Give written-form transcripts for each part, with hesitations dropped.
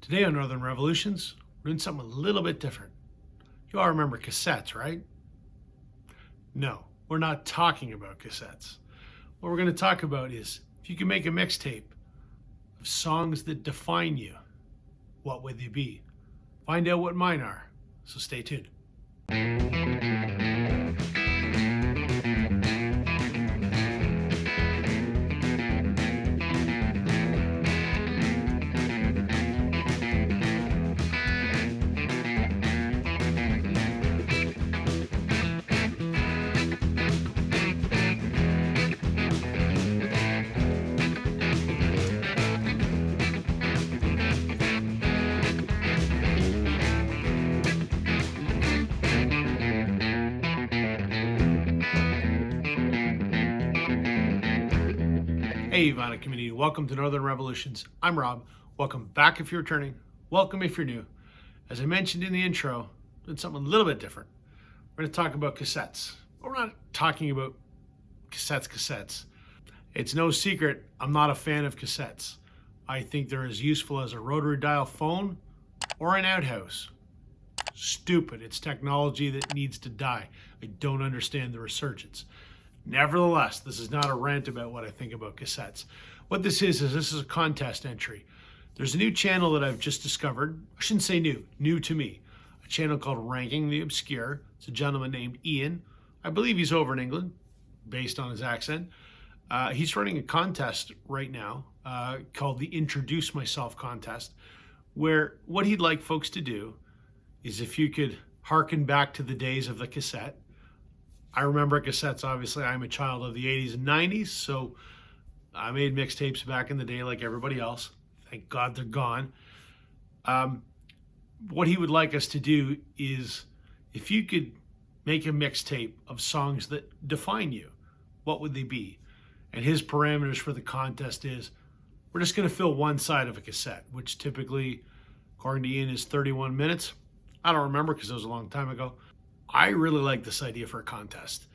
Today on Northern Revolutions, we're doing something a little bit different. You all remember cassettes, right? No, we're not talking about cassettes. What we're going to talk about is if you can make a mixtape of songs that define you, what would they be? Find out what mine are, so stay tuned. Hey, Ivana community, welcome to Northern Revolutions. I'm Rob. Welcome back if you're returning. Welcome if you're new. As I mentioned in the intro, doing something a little bit different. We're going to talk about cassettes. But we're not talking about cassettes. It's no secret, I'm not a fan of cassettes. I think they're as useful as a rotary dial phone or an outhouse. Stupid. It's technology that needs to die. I don't understand the resurgence. Nevertheless, this is not a rant about what I think about cassettes. What this is a contest entry. There's a new channel that I've just discovered. I shouldn't say new to me. A channel called Ranking the Obscure. It's a gentleman named Iain. I believe he's over in England, based on his accent. He's running a contest right now called the Introduce Myself contest, where what he'd like folks to do is if you could hearken back to the days of the cassette. I remember cassettes, obviously. I'm a child of the 80s and 90s, so I made mixtapes back in the day like everybody else. Thank God they're gone. What he would like us to do is, if you could make a mixtape of songs that define you, what would they be? And his parameters for the contest is, we're just going to fill one side of a cassette, which typically, according to Iain, is 31 minutes. I don't remember because it was a long time ago. I really like this idea for a contest.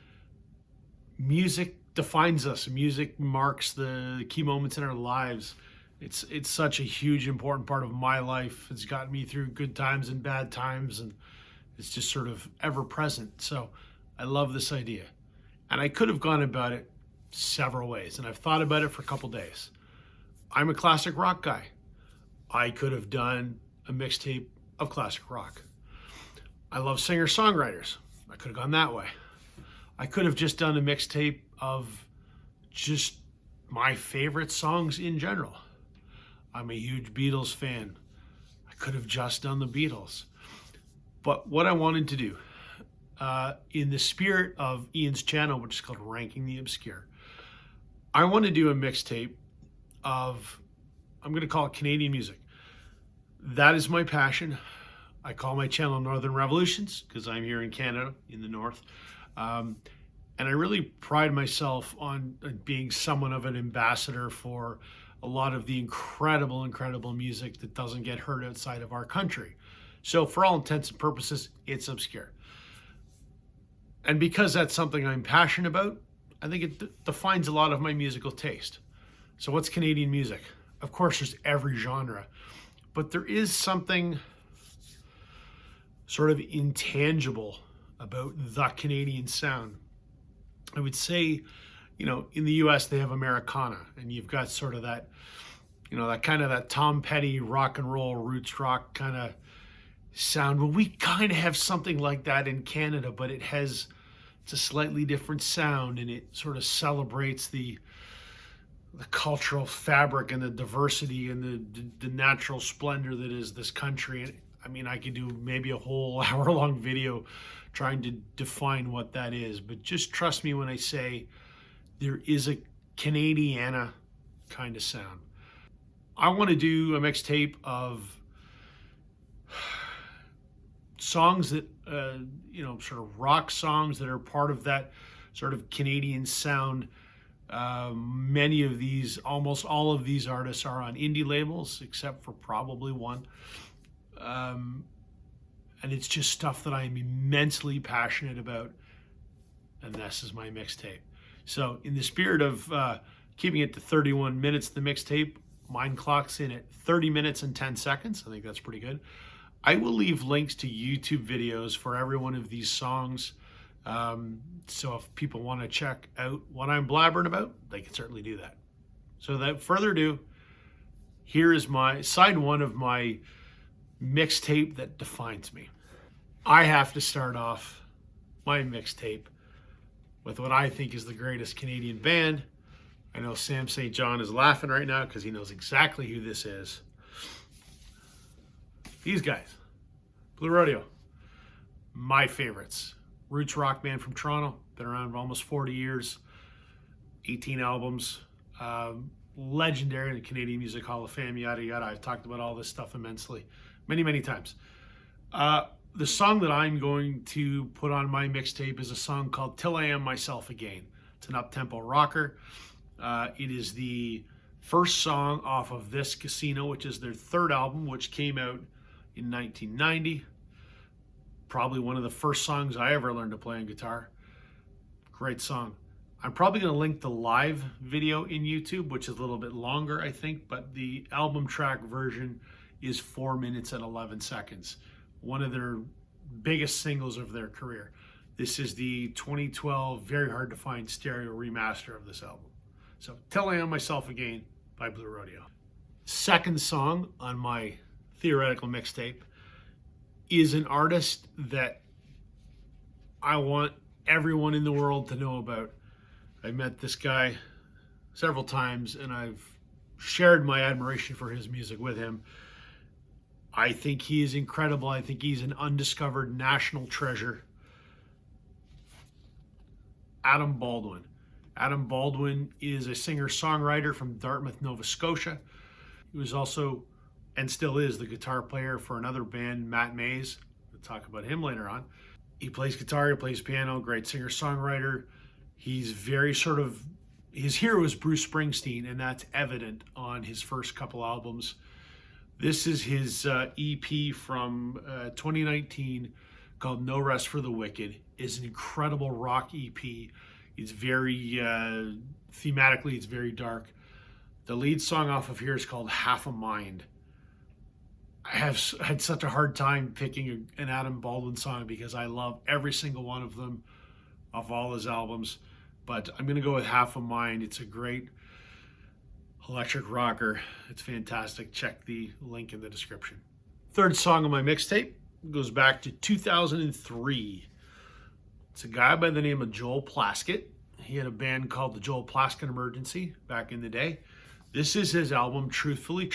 Music defines us. Music marks the key moments in our lives. It's such a huge, important part of my life. It's gotten me through good times and bad times, and it's just sort of ever present. So I love this idea. And I could have gone about it several ways, and I've thought about it for a couple days. I'm a classic rock guy. I could have done a mixtape of classic rock. I love singer-songwriters. I could have gone that way. I could have just done a mixtape of just my favorite songs in general. I'm a huge Beatles fan. I could have just done the Beatles. But what I wanted to do, in the spirit of Iain's channel, which is called Ranking the Obscure, I want to do a mixtape of, I'm going to call it Canadian music. That is my passion. I call my channel Northern Revolutions because I'm here in Canada, in the north. And I really pride myself on being somewhat of an ambassador for a lot of the incredible music that doesn't get heard outside of our country. So for all intents and purposes, it's obscure. And because that's something I'm passionate about, I think it defines a lot of my musical taste. So what's Canadian music? Of course, there's every genre, but there is something sort of intangible about the Canadian sound. I would say, in the US they have Americana, and you've got sort of that, that Tom Petty rock and roll roots rock kind of sound. Well, we kind of have something like that in Canada, but it's a slightly different sound, and it sort of celebrates the cultural fabric and the diversity and the natural splendor that is this country. And I could do maybe a whole hour-long video trying to define what that is, but just trust me when I say there is a Canadiana kind of sound. I want to do a mixtape of songs that, sort of rock songs that are part of that sort of Canadian sound. Many of these, almost all of these artists are on indie labels, except for probably one. And it's just stuff that I'm immensely passionate about, and this is my mixtape. So in the spirit of keeping it to 31 minutes, the mixtape, Mine clocks in at 30 minutes and 10 seconds. I think that's pretty good. I will leave links to YouTube videos for every one of these songs. So if people want to check out what I'm blabbering about, they can certainly do that. So without further ado, here is my side one of my mixtape that defines me. I have to start off my mixtape with what I think is the greatest Canadian band. I know Sam St. John is laughing right now because he knows exactly who this is. These guys, Blue Rodeo, my favorites. Roots rock band from Toronto, been around for almost 40 years, 18 albums, legendary in the Canadian Music Hall of Fame, yada yada. I've talked about all this stuff immensely, many times. The song that I'm going to put on my mixtape is a song called Till I Am Myself Again. It's an up-tempo rocker. It is the first song off of This Casino, which is their third album, which came out in 1990. Probably one of the first songs I ever learned to play on guitar. Great song. I'm probably going to link the live video in YouTube, which is a little bit longer, I think, but the album track version is 4 minutes and 11 seconds. One of their biggest singles of their career. This is the 2012 very hard to find stereo remaster of this album. So Till I Am Myself Again by Blue Rodeo. Second song on my theoretical mixtape is an artist that I want everyone in the world to know about. I met this guy several times and I've shared my admiration for his music with him. I think he is incredible. I think he's an undiscovered national treasure. Adam Baldwin. Adam Baldwin is a singer-songwriter from Dartmouth, Nova Scotia. He was also, and still is, the guitar player for another band, Matt Mays. We'll talk about him later on. He plays guitar, he plays piano, great singer-songwriter. He's very sort of, his hero is Bruce Springsteen, and that's evident on his first couple albums. This is his EP from 2019 called No Rest for the Wicked. It's an incredible rock EP. It's very, thematically, it's very dark. The lead song off of here is called Half a Mind. I have had such a hard time picking an Adam Baldwin song because I love every single one of them off all his albums. But I'm going to go with Half a Mind. It's a great electric rocker. It's fantastic. Check the link in the description. Third song on my mixtape goes back to 2003. It's a guy by the name of Joel Plaskett. He had a band called the Joel Plaskett Emergency back in the day. This is his album, Truthfully.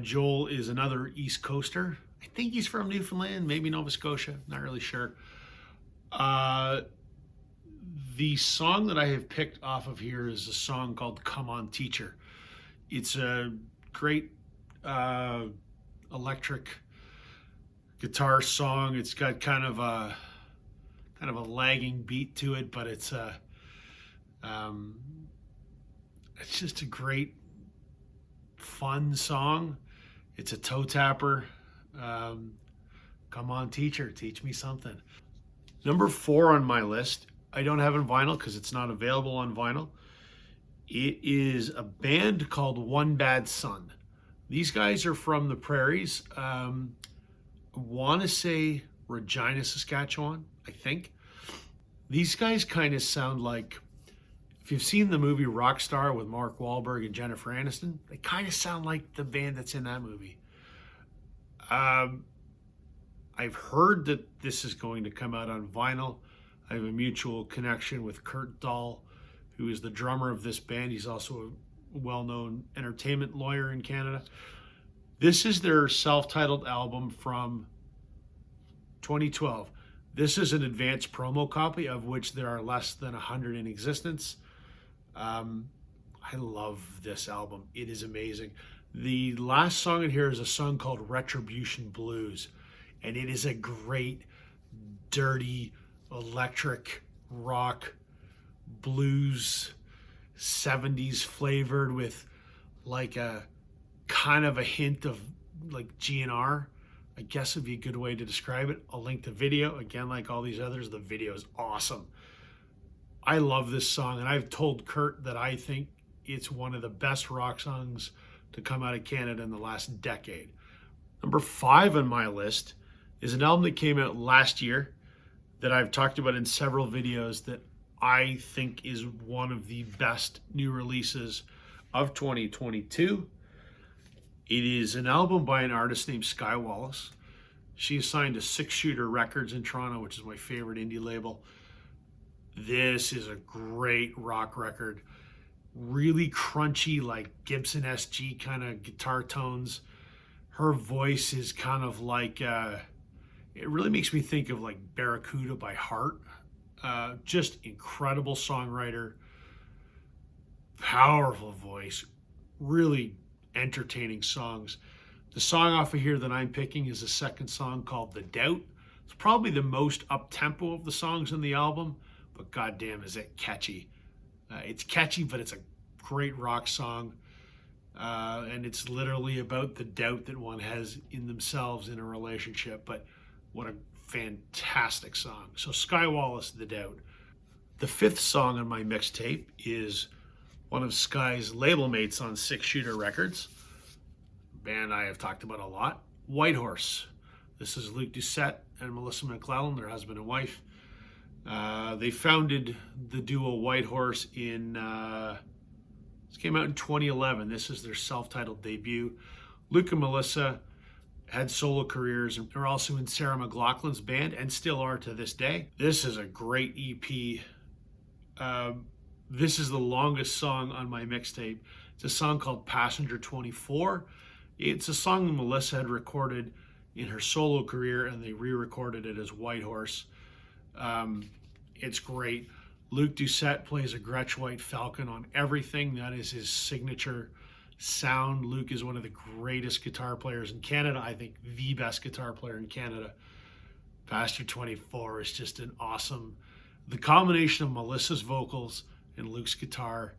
Joel is another East Coaster. I think he's from Newfoundland, maybe Nova Scotia, not really sure. The song that I have picked off of here is a song called Come On Teacher. It's a great electric guitar song. It's got kind of a lagging beat to it, but it's just a great fun song. It's a toe tapper. Come on, teacher, teach me something. Number 4 on my list, I don't have on vinyl because it's not available on vinyl. It is a band called One Bad Son. These guys are from the prairies. I want to say Regina, Saskatchewan, I think. These guys kind of sound like, if you've seen the movie Rockstar with Mark Wahlberg and Jennifer Aniston, they kind of sound like the band that's in that movie. I've heard that this is going to come out on vinyl. I have a mutual connection with Kurt Doyle, who is the drummer of this band. He's also a well-known entertainment lawyer in Canada. This is their self-titled album from 2012. This is an advanced promo copy, of which there are less than 100 in existence. I love this album. It is amazing. The last song in here is a song called Retribution Blues, and it is a great, dirty, electric rock blues, 70s flavored with like a kind of a hint of like GNR, I guess would be a good way to describe it. I'll link the video. Again, like all these others, the video is awesome. I love this song, and I've told Kurt that I think it's one of the best rock songs to come out of Canada in the last decade. Number 5 on my list is an album that came out last year that I've talked about in several videos that I think is one of the best new releases of 2022. It is an album by an artist named Skye Wallace. She is signed to Six Shooter Records in Toronto, which is my favorite indie label. This is a great rock record. Really crunchy, like Gibson SG kind of guitar tones. Her voice is kind of like, it really makes me think of like Barracuda by Heart. Just incredible songwriter, powerful voice, really entertaining songs. The song off of here that I'm picking is the second song called The Doubt. It's probably the most up-tempo of the songs in the album, but goddamn is it catchy. It's catchy, but it's a great rock song. And it's literally about the doubt that one has in themselves in a relationship. But what a fantastic song. So Skye Wallace, The Doubt. The 5th song on my mixtape is one of Skye's label mates on Six Shooter Records, a band I have talked about a lot, Whitehorse. This is Luke Doucette and Melissa McClellan, their husband and wife. They founded the duo Whitehorse in, this came out in 2011. This is their self-titled debut. Luke and Melissa had solo careers and they're also in Sarah McLachlan's band and still are to this day. This is a great EP. This is the longest song on my mixtape. It's a song called Passenger 24. It's a song that Melissa had recorded in her solo career and they re-recorded it as Whitehorse. It's great. Luke Doucette plays a Gretsch White Falcon on everything. That is his signature sound. Luke is one of the greatest guitar players in Canada. I think the best guitar player in Canada. Passenger 24 is just an awesome, the combination of Melissa's vocals and Luke's guitar,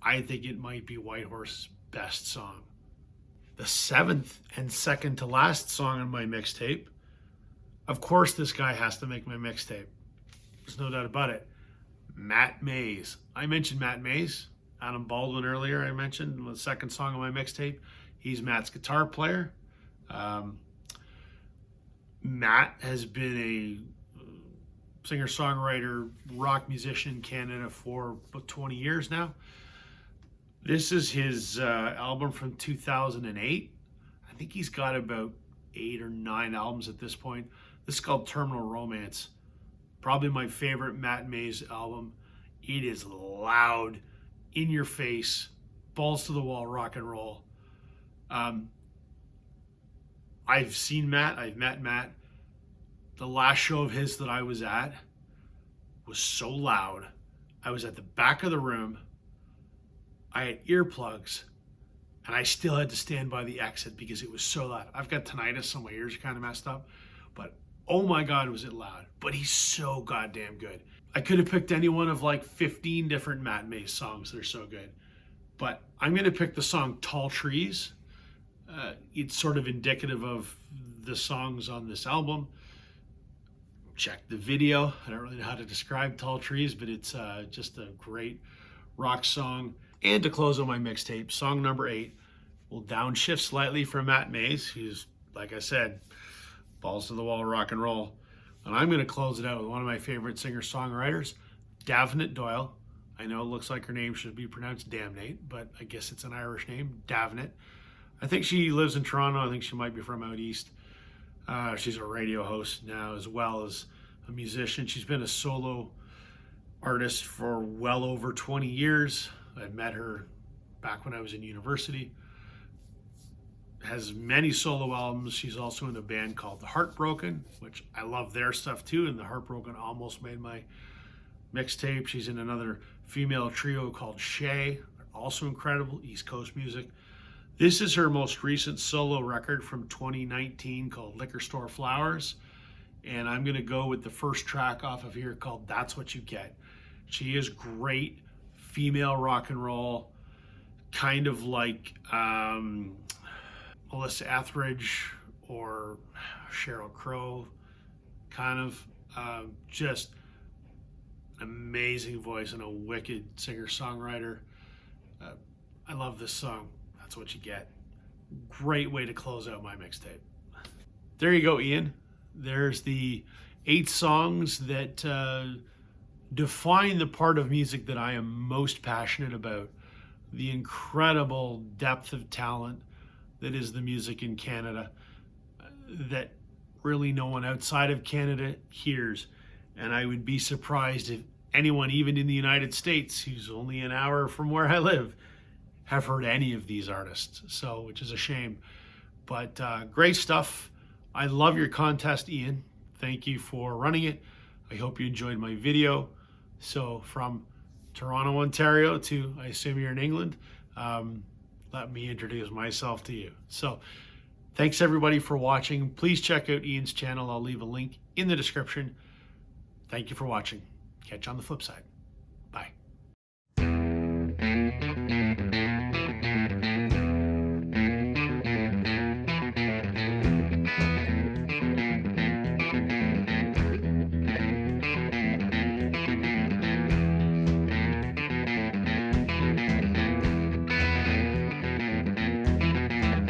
I think it might be Whitehorse's best song. The 7th and second to last song on my mixtape, of course this guy has to make my mixtape. There's no doubt about it. Matt Mays. I mentioned Matt Mays. Adam Baldwin earlier I mentioned the second song on my mixtape. He's Matt's guitar player. Matt has been a singer-songwriter, rock musician in Canada for about 20 years now. This is his album from 2008. I think he's got about 8 or 9 albums at this point. This is called Terminal Romance. Probably my favorite Matt Mays album. It is loud, in your face, balls to the wall rock and roll. I've seen Matt, I've met Matt. The last show of his that I was at was so loud. I was at the back of the room. I had earplugs and I still had to stand by the exit because it was so loud. I've got tinnitus, so my ears are kind of messed up, but oh my God, was it loud. But he's so goddamn good. I could have picked any one of like 15 different Matt Mays songs. They're so good. But I'm going to pick the song Tall Trees. It's sort of indicative of the songs on this album. Check the video. I don't really know how to describe Tall Trees, but it's just a great rock song. And to close on my mixtape, song number 8 will downshift slightly from Matt Mays, who's, like I said, balls to the wall rock and roll. And I'm going to close it out with one of my favorite singer-songwriters, Damhnait Doyle. I know it looks like her name should be pronounced Damhnait, but I guess it's an Irish name, Damhnait. I think she lives in Toronto. I think she might be from out east. She's a radio host now as well as a musician. She's been a solo artist for well over 20 years. I met her back when I was in university. Has many solo albums. She's also in a band called The Heartbroken, which I love their stuff too, and The Heartbroken almost made my mixtape. She's in another female trio called Shay, also incredible, East Coast music. This is her most recent solo record from 2019 called Liquor Store Flowers, and I'm going to go with the first track off of here called That's What You Get. She is great female rock and roll, kind of like Melissa Etheridge or Sheryl Crow, kind of just amazing voice and a wicked singer-songwriter. I love this song. That's what you get. Great way to close out my mixtape. There you go, Iain. There's the 8 songs that define the part of music that I am most passionate about. The incredible depth of talent that is the music in Canada that really no one outside of Canada hears. And I would be surprised if anyone, even in the United States, who's only an hour from where I live, have heard any of these artists. So, which is a shame. But great stuff. I love your contest, Iain. Thank you for running it. I hope you enjoyed my video. So from Toronto, Ontario to, I assume you're in England, let me introduce myself to you. So thanks everybody for watching. Please check out Iain's channel. I'll leave a link in the description. Thank you for watching. Catch you on the flip side.